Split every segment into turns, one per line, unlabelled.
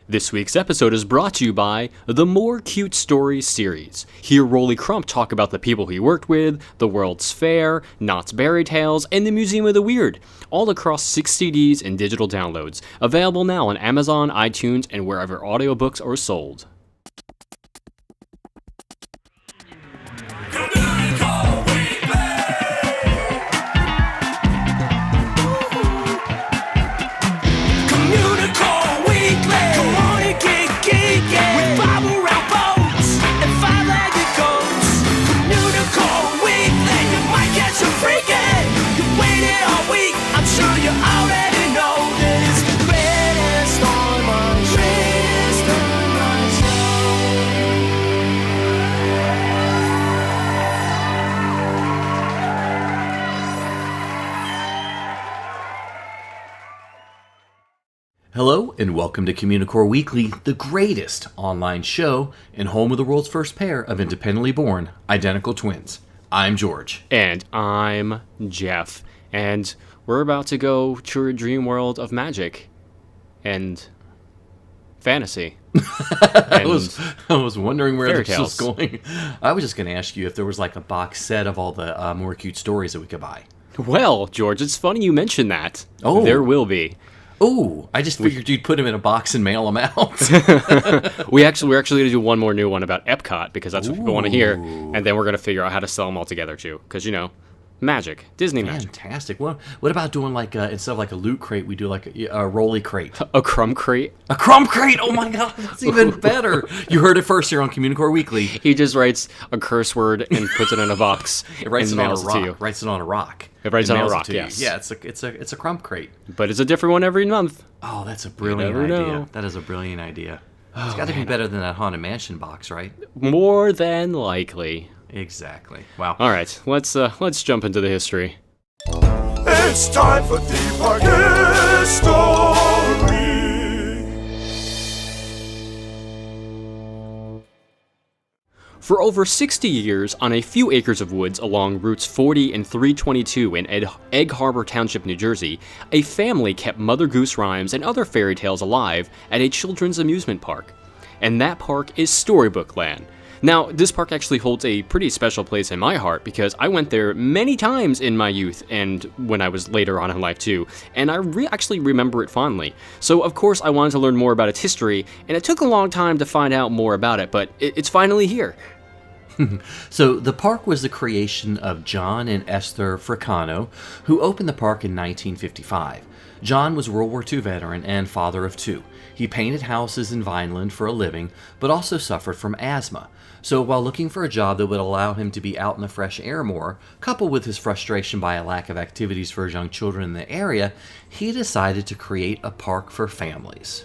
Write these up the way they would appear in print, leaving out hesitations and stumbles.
This week's episode is brought to you by the More Cute Stories series. Hear Rolly Crump talk about the people he worked with, the World's Fair, Knott's Berry Tales, and the Museum of the Weird, all across 6 CDs and digital downloads. Available now on Amazon, iTunes, and wherever audiobooks are sold.
Communicore Weekly. Come on and get geeky. With Bob around boats and five-legged goats. Communicore Weekly. You might get some freaking. You waited all week. I'm sure you already know that it's the greatest online show.
Hello and welcome to Communicore Weekly, the greatest online show and home of the world's first pair of independently born identical twins. I'm George.
And I'm Jeff. And we're about to go to a dream world of magic and fantasy.
I was wondering where this was going. I was just going to ask you if there was like a box set of all the More Cute Stories that we could buy.
Well, George, it's funny you mentioned that.
Oh.
There will be.
Oh, I just figured you'd put them in a box and mail them out.
We're actually going to do one more new one about Epcot because that's what people want to hear, and then we're going to figure out how to sell them all together too. Because magic, Disney magic.
Fantastic. What about doing like instead of like a loot crate, we do like a rolly crate?
A crumb crate.
A crumb crate. Oh my God, that's even better. You heard it first here on Communicore Weekly.
He just writes a curse word and puts it in a box.
It writes
and
it on a
mails
rock.
to you.
Writes it on a rock.
It writes
and
on a
mails it
rock.
to you.
Yes.
Yeah, it's a crumb crate.
But it's a different one every month.
Oh, that's a brilliant
never
idea.
know.
That is a brilliant idea. It's got to be better than that Haunted Mansion box, right?
More than likely.
Exactly. Wow.
All right, let's jump into the history.
It's time for Theme Park History.
For over 60 years, on a few acres of woods along routes 40 and 322 in Egg Harbor Township, New Jersey, a family kept Mother Goose rhymes and other fairy tales alive at a children's amusement park. And that park is Storybook Land. Now, this park actually holds a pretty special place in my heart because I went there many times in my youth and when I was later on in life too, and I actually remember it fondly. So of course I wanted to learn more about its history, and it took a long time to find out more about it, but it's finally here.
So the park was the creation of John and Esther Fricano, who opened the park in 1955. John was a World War II veteran and father of 2. He painted houses in Vineland for a living, but also suffered from asthma. So while looking for a job that would allow him to be out in the fresh air more, coupled with his frustration by a lack of activities for his young children in the area, he decided to create a park for families.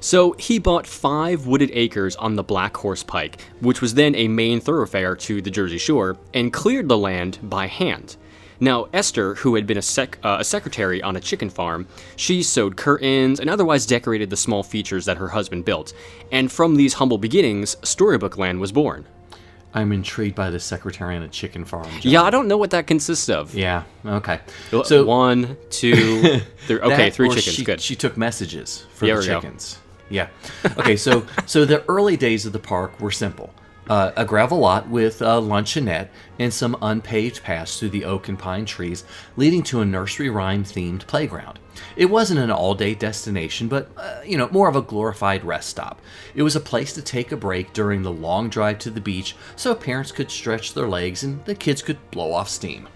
So he bought 5 wooded acres on the Black Horse Pike, which was then a main thoroughfare to the Jersey Shore, and cleared the land by hand. Now, Esther, who had been a secretary on a chicken farm, she sewed curtains and otherwise decorated the small features that her husband built. And from these humble beginnings, Storybook Land was born.
I'm intrigued by the secretary on a chicken farm. John.
Yeah, I don't know what that consists of.
Yeah, okay.
So 1, 2, 3. Okay, 3 chickens, good.
She took messages for
There
the
we go.
chickens. Yeah. Okay, so the early days of the park were simple. A gravel lot with a luncheonette and some unpaved paths through the oak and pine trees, leading to a nursery rhyme-themed playground. It wasn't an all-day destination, but, more of a glorified rest stop. It was a place to take a break during the long drive to the beach so parents could stretch their legs and the kids could blow off steam.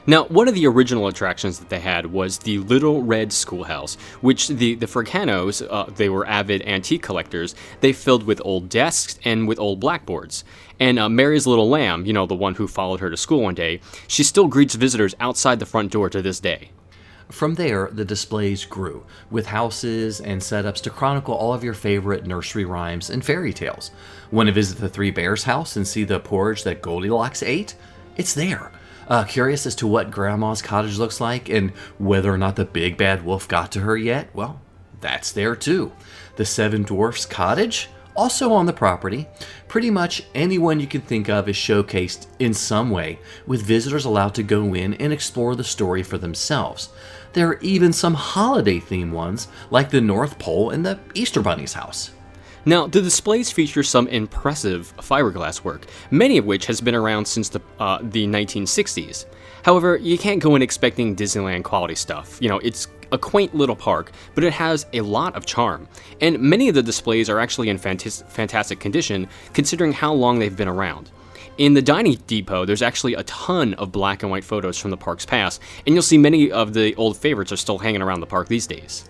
Now, one of the original attractions that they had was the Little Red Schoolhouse, which the Fricanos, they were avid antique collectors, they filled with old desks and with old blackboards. And Mary's Little Lamb, the one who followed her to school one day, she still greets visitors outside the front door to this day.
From there, the displays grew, with houses and setups to chronicle all of your favorite nursery rhymes and fairy tales. Want to visit the Three Bears house and see the porridge that Goldilocks ate? It's there. Curious as to what Grandma's cottage looks like and whether or not the big bad wolf got to her yet? Well, that's there too. The Seven Dwarfs cottage? Also on the property. Pretty much anyone you can think of is showcased in some way, with visitors allowed to go in and explore the story for themselves. There are even some holiday-themed ones, like the North Pole and the Easter Bunny's house.
Now, the displays feature some impressive fiberglass work, many of which has been around since the 1960s. However, you can't go in expecting Disneyland quality stuff. It's a quaint little park, but it has a lot of charm. And many of the displays are actually in fantastic condition, considering how long they've been around. In the dining depot, there's actually a ton of black and white photos from the park's past, and you'll see many of the old favorites are still hanging around the park these days.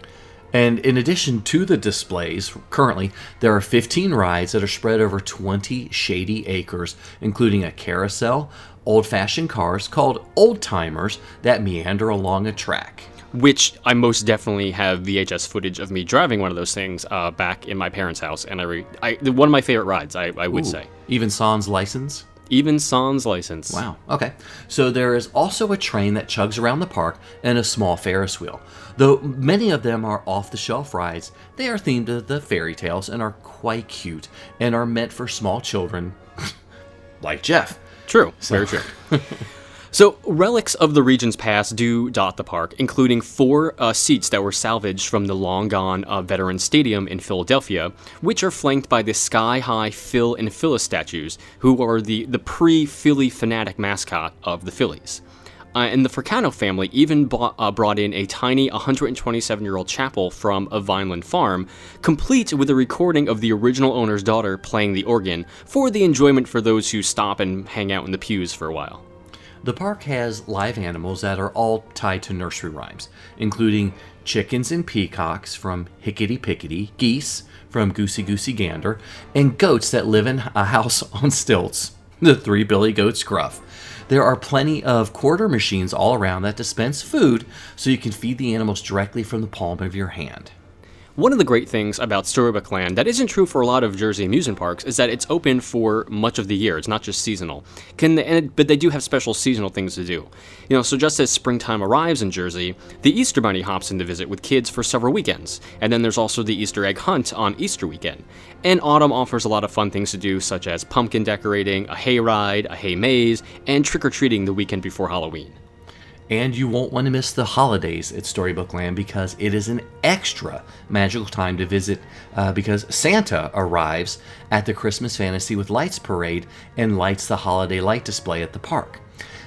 And in addition to the displays, currently, there are 15 rides that are spread over 20 shady acres, including a carousel, old-fashioned cars called old-timers that meander along a track.
Which I most definitely have VHS footage of me driving one of those things back in my parents' house, and one of my favorite rides, I would say.
Even sans license?
Even sans license.
Wow, okay. So there is also a train that chugs around the park and a small Ferris wheel. Though many of them are off-the-shelf rides, they are themed to the fairy tales and are quite cute and are meant for small children like Jeff.
True, very true. So, relics of the region's past do dot the park, including 4 seats that were salvaged from the long-gone Veterans Stadium in Philadelphia, which are flanked by the sky-high Phil and Phyllis statues, who are the pre-Philly fanatic mascot of the Phillies. And the Fricano family even brought in a tiny 127-year-old chapel from a Vineland farm, complete with a recording of the original owner's daughter playing the organ, for the enjoyment for those who stop and hang out in the pews for a while.
The park has live animals that are all tied to nursery rhymes, including chickens and peacocks from Hickety Pickety, geese from Goosey Goosey Gander, and goats that live in a house on stilts, the Three Billy Goats Gruff. There are plenty of quarter machines all around that dispense food, so you can feed the animals directly from the palm of your hand.
One of the great things about Storybook Land that isn't true for a lot of Jersey amusement parks is that it's open for much of the year. It's not just seasonal. But they do have special seasonal things to do. So just as springtime arrives in Jersey, the Easter Bunny hops in to visit with kids for several weekends. And then there's also the Easter egg hunt on Easter weekend. And autumn offers a lot of fun things to do, such as pumpkin decorating, a hay ride, a hay maze, and trick-or-treating the weekend before Halloween.
And you won't want to miss the holidays at Storybook Land because it is an extra magical time to visit because Santa arrives at the Christmas Fantasy with Lights Parade and lights the holiday light display at the park.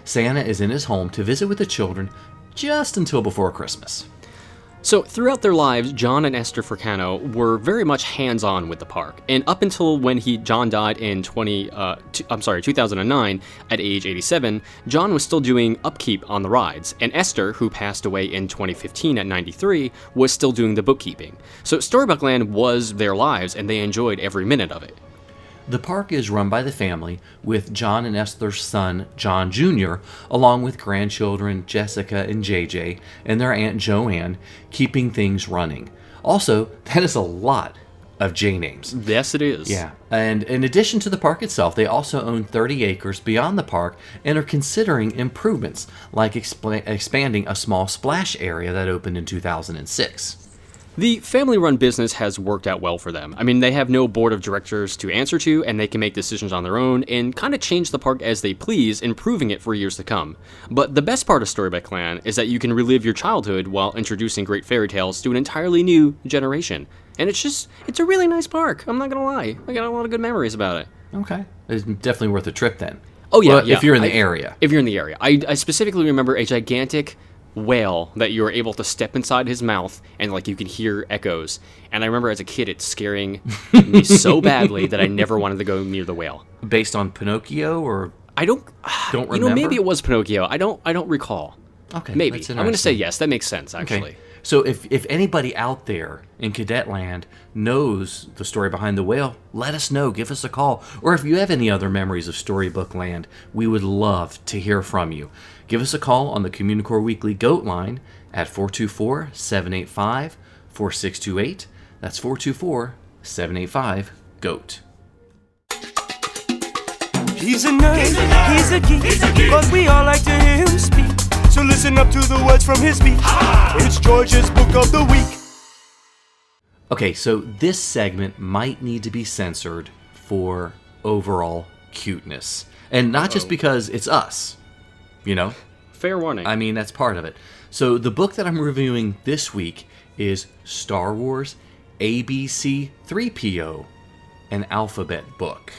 Santa is in his home to visit with the children just until before Christmas.
So throughout their lives, John and Esther Fricano were very much hands-on with the park, and up until when John died in 2009 at age 87, John was still doing upkeep on the rides, and Esther, who passed away in 2015 at 93, was still doing the bookkeeping. So Storybook Land was their lives, and they enjoyed every minute of it.
The park is run by the family, with John and Esther's son, John Jr., along with grandchildren Jessica and JJ, and their Aunt Joanne, keeping things running. Also, that is a lot of J names.
Yes, it is.
Yeah, and in addition to the park itself, they also own 30 acres beyond the park and are considering improvements, like expanding a small splash area that opened in 2006.
The family-run business has worked out well for them. I mean, they have no board of directors to answer to, and they can make decisions on their own and kind of change the park as they please, improving it for years to come. But the best part of Storybook Land is that you can relive your childhood while introducing great fairy tales to an entirely new generation. And it's a really nice park, I'm not gonna lie. I got a lot of good memories about it.
Okay. It's definitely worth a trip then.
Oh yeah,
well,
yeah.
If you're in the area.
If you're in the area. I specifically remember a gigantic whale that you were able to step inside his mouth and you can hear echoes. And I remember as a kid it scaring me so badly that I never wanted to go near the whale.
Based on Pinocchio or
I don't
remember?
Maybe it was Pinocchio. I don't recall.
Okay.
Maybe. I'm going to say yes. That makes sense actually.
Okay. So if anybody out there in Cadet Land knows the story behind the whale, let us know. Give us a call. Or if you have any other memories of Storybook Land, we would love to hear from you. Give us a call on the Communicore Weekly Goat line at 424-785-4628. That's 424-785-GOAT.
He's a nerd, he's a geek, but we all like to hear him speak. So listen up to the words from his speech. It's George's Book of the Week.
Okay, so this segment might need to be censored for overall cuteness. And not just because it's us,
Fair warning.
I mean, that's part of it. So the book that I'm reviewing this week is Star Wars ABC-3PO, an alphabet book.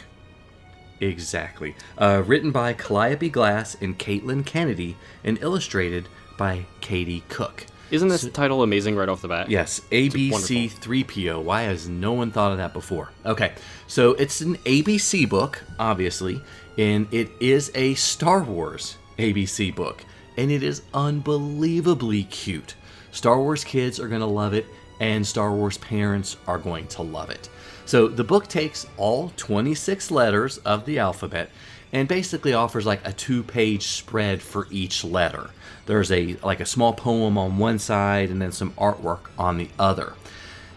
Exactly. Written by Calliope Glass and Caitlin Kennedy and illustrated by Katie Cook.
Isn't this title amazing right off the bat?
Yes, ABC-3PO. Why has no one thought of that before? Okay, so it's an ABC book, obviously, and it is a Star Wars ABC book, and it is unbelievably cute. Star Wars kids are going to love it, and Star Wars parents are going to love it. So the book takes all 26 letters of the alphabet and basically offers like a 2-page spread for each letter. There's a small poem on one side and then some artwork on the other.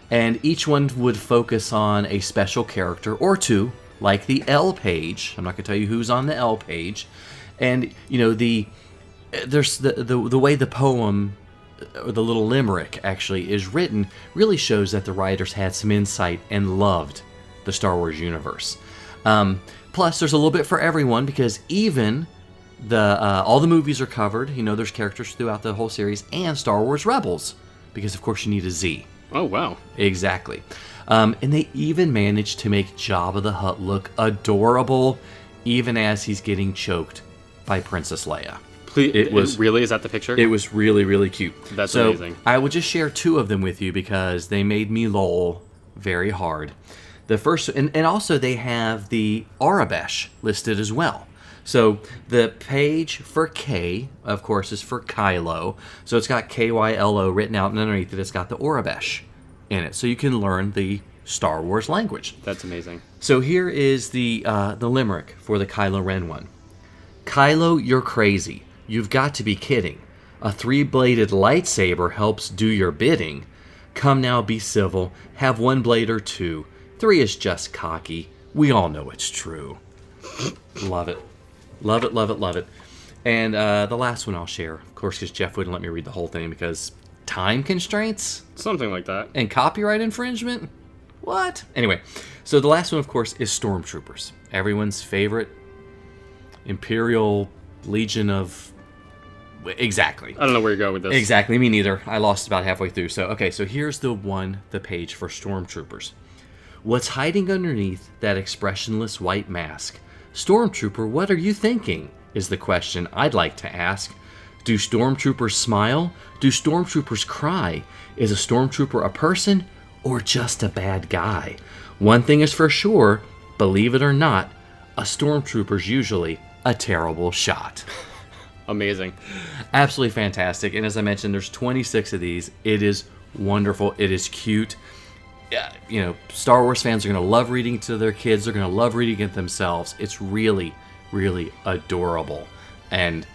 And each one would focus on a special character or two, like the L page. I'm not going to tell you who's on the L page. And, you know, there's the way the poem, or the little limerick actually is written, really shows that the writers had some insight and loved the Star Wars universe. Plus, there's a little bit for everyone, because even all the movies are covered. You know, there's characters throughout the whole series, and Star Wars Rebels, because of course you need a Z.
Oh, wow.
Exactly. And they even managed to make Jabba the Hutt look adorable, even as he's getting choked by Princess Leia.
Really? Is that the picture?
It was really, really cute.
That's amazing.
I will just share 2 of them with you because they made me lol very hard. The first, and also they have the Arabesh listed as well. So the page for K, of course, is for Kylo. So it's got Kylo written out, and underneath it, it's got the Arabesh in it. So you can learn the Star Wars language.
That's amazing.
So here is the limerick for the Kylo Ren one. Kylo, you're crazy. You've got to be kidding. A 3-bladed lightsaber helps do your bidding. Come now, be civil. Have 1 blade or 2. 3 is just cocky. We all know it's true. Love it. Love it, love it, love it. And the last one I'll share, of course, because Jeff wouldn't let me read the whole thing because time constraints?
Something like that.
And copyright infringement? What? Anyway, so the last one, of course, is Stormtroopers. Everyone's favorite Imperial Legion of... Exactly.
I don't know where you're going with this.
Exactly, me neither. I lost about halfway through. So here's the page for Stormtroopers. What's hiding underneath that expressionless white mask? Stormtrooper, what are you thinking? Is the question I'd like to ask. Do Stormtroopers smile? Do Stormtroopers cry? Is a Stormtrooper a person or just a bad guy? One thing is for sure, believe it or not, a Stormtrooper's usually a terrible shot.
Amazing.
Absolutely fantastic. And as I mentioned, there's 26 of these. It is wonderful. It is cute. You know, Star Wars fans are going to love reading it to their kids. They're going to love reading it themselves. It's really, really adorable. And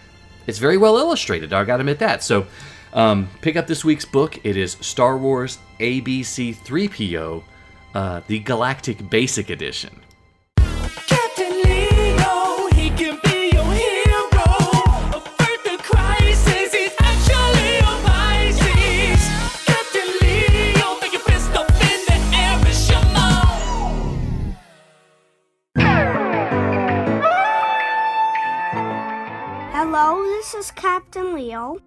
it's very well illustrated. I got to admit that. So pick up this week's book. It is Star Wars ABC-3PO, the Galactic Basic Edition.
Captain Leo, he can be your hero. Avert the crisis, he's actually a Pisces. Captain Leo, make your fist up in the air and show 'em all.
Hello, this is Captain Leo.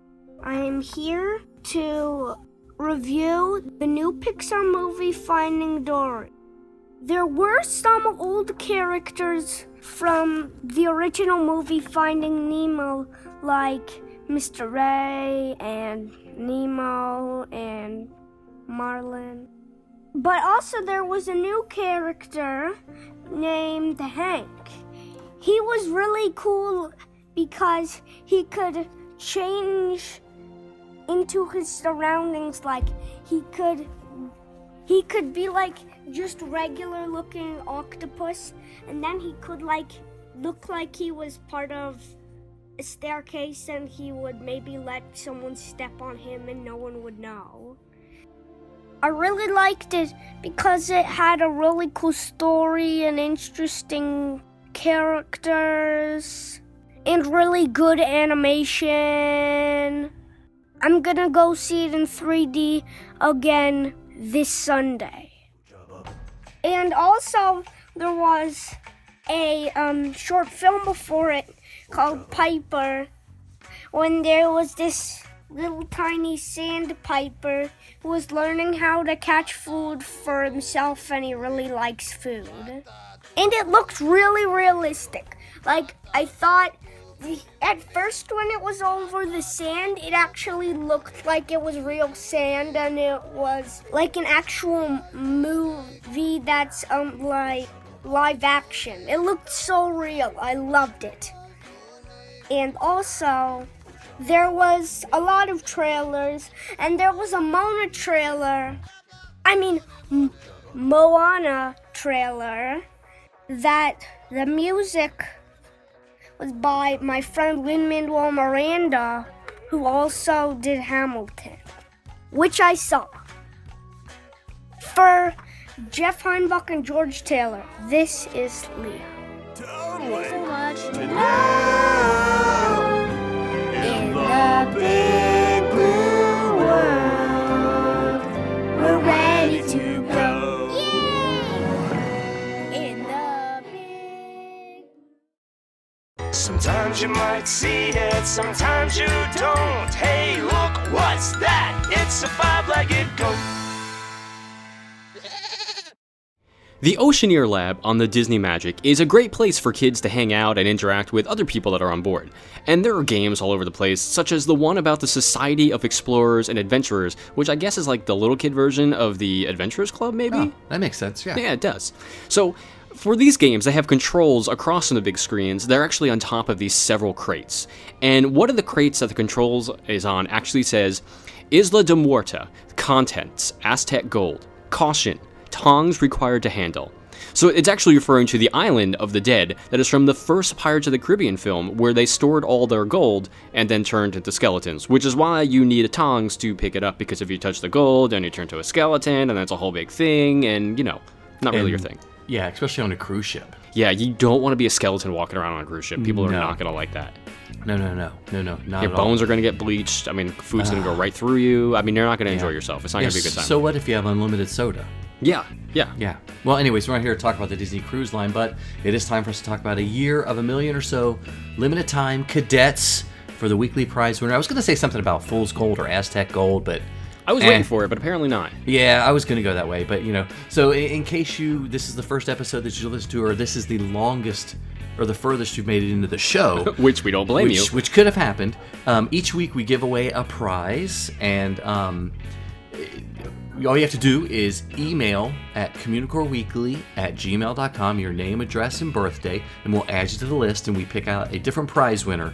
I am here to review the new Pixar movie Finding Dory. There were some old characters from the original movie Finding Nemo, like Mr. Ray and Nemo and Marlin. But also there was a new character named Hank. He was really cool because he could change into his surroundings. Like he could be like just regular looking octopus, and then he could like look like he was part of a staircase, and he would maybe let someone step on him and no one would know. I really liked it because it had a really cool story and interesting characters and really good animation. I'm gonna go see it in 3D again this Sunday. And also, there was a short film before it called Piper, when there was this little tiny sandpiper who was learning how to catch food for himself, and he really likes food. And it looked really realistic. Like, I thought at first when it was over the sand, it actually looked like it was real sand, and it was like an actual movie that's like live action. It looked so real. I loved it. And also, there was a lot of trailers, and there was a Moana trailer, that the music was by my friend Lin-Manuel Miranda, who also did Hamilton, which I saw. For Jeff Heinbach and George Taylor, this is Leah.
Totally.
So much to
In the big blue world, we're ready to go.
In the big...
Sometimes you might see it, sometimes you don't. Hey, look, what's that? It's a five-legged goat.
The Oceaneer Lab on the Disney Magic is a great place for kids to hang out and interact with other people that are on board. And there are games all over the place, such as the one about the Society of Explorers and Adventurers, which I guess is like the little kid version of the Adventurers Club, maybe?
Oh, that makes sense, yeah.
Yeah, it does. So, for these games, they have controls across on the big screens. They're actually on top of these several crates. And one of the crates that the controls is on actually says, Isla de Muerta, contents, Aztec gold, caution, tongs required to handle. So it's actually referring to the island of the dead that is from the first Pirates of the Caribbean film, where they stored all their gold and then turned into skeletons, which is why you need tongs to pick it up, because if you touch the gold, then you turn to a skeleton, and that's a whole big thing, and, not really your thing.
Yeah, especially on a cruise ship.
Yeah, you don't want to be a skeleton walking around on a cruise ship. People are not going to like that.
No, not
Your bones are going to get bleached. I mean, food's going to go right through you. I mean, you're not going to enjoy yourself. It's not going to be a good time.
So what if you have unlimited soda?
Yeah.
Well, anyways, we're not here to talk about the Disney Cruise Line, but it is time for us to talk about a year of a million or so limited time cadets for the weekly prize winner. I was going to say something about Fool's Gold or Aztec Gold, but
I was waiting for it, but apparently not.
Yeah, I was going to go that way, but so in case this is the first episode that you listen to, or this is the longest or the furthest you've made it into the show,
which we don't blame you,
which could have happened. Each week we give away a prize, and all you have to do is email at communicoreweekly@gmail.com your name, address, and birthday, and we'll add you to the list, and we pick out a different prize winner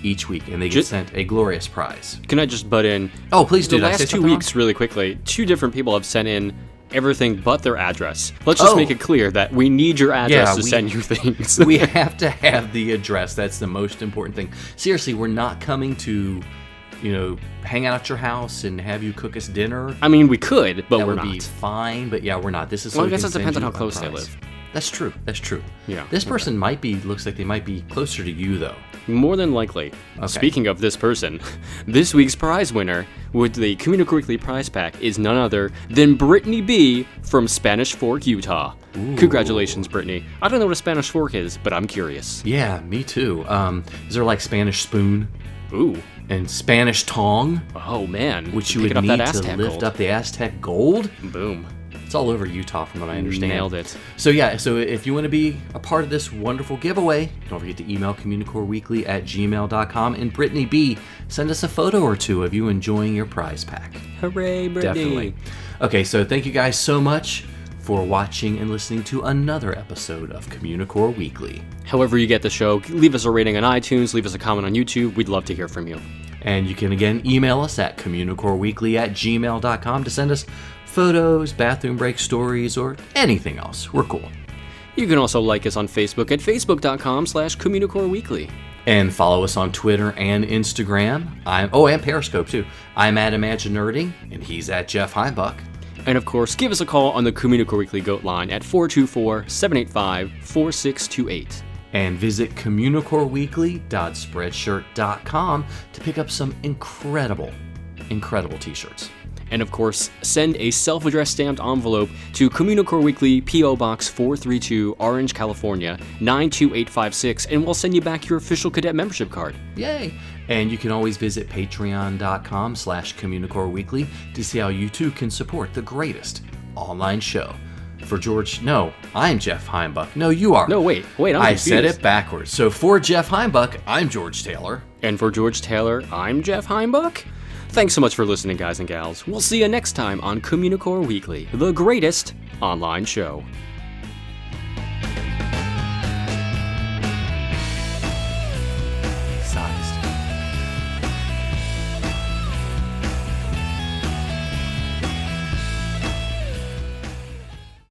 each week, and they get sent a glorious prize.
Can I just butt in?
Oh, please do.
The last 2 weeks, really quickly, 2 different people have sent in everything but their address. Let's just make it clear that we need your address to send you things.
We have to have the address. That's the most important thing. Seriously, we're not coming to hang out at your house and have you cook us dinner.
I mean, we could, but we're not.
That would be fine, but yeah, we're not. This is
I guess it depends on how close they live.
That's true.
Yeah.
This person looks like they might be closer to you, though.
More than likely.
Okay.
Speaking of this person, this week's prize winner with the Communicore Weekly prize pack is none other than Brittany B. from Spanish Fork, Utah. Ooh. Congratulations, Brittany. I don't know what a Spanish Fork is, but I'm curious.
Yeah, me too. Is there like Spanish spoon?
Ooh.
And Spanish tong?
Oh, man.
Which you would need to lift up the Aztec gold?
Boom.
It's all over Utah, from what I understand.
Nailed it.
So if you want to be a part of this wonderful giveaway, don't forget to email communicoreweekly@gmail.com. And Brittany B, send us a photo or two of you enjoying your prize pack.
Hooray, Brittany.
Definitely. Okay, so thank you guys so much for watching and listening to another episode of Communicore Weekly.
However you get the show, leave us a rating on iTunes, leave us a comment on YouTube. We'd love to hear from you.
And you can again email us at communicoreweekly@gmail.com to send us photos, bathroom break stories, or anything else. We're cool.
You can also like us on Facebook at facebook.com/Communicore Weekly.
And follow us on Twitter and Instagram. And Periscope too. I'm at Imagine Nerding, and he's at Jeff Heinbach.
And of course, give us a call on the Communicore Weekly Goat line at 424-785-4628.
And visit communicoreweekly.spreadshirt.com to pick up some incredible t-shirts.
And of course, send a self-addressed stamped envelope to Communicore Weekly, P.O. Box 432, Orange, California, 92856, and we'll send you back your official cadet membership card.
Yay! And you can always visit patreon.com/Communicore Weekly to see how you too can support the greatest online show. For George, no, I'm Jeff Heimbuck. No, you are.
No, wait, I'm confused.
said it backwards. So for Jeff Heimbuck, I'm George Taylor.
And for George Taylor, I'm Jeff Heimbuck. Thanks so much for listening, guys and gals. We'll see you next time on Communicore Weekly, the greatest online show.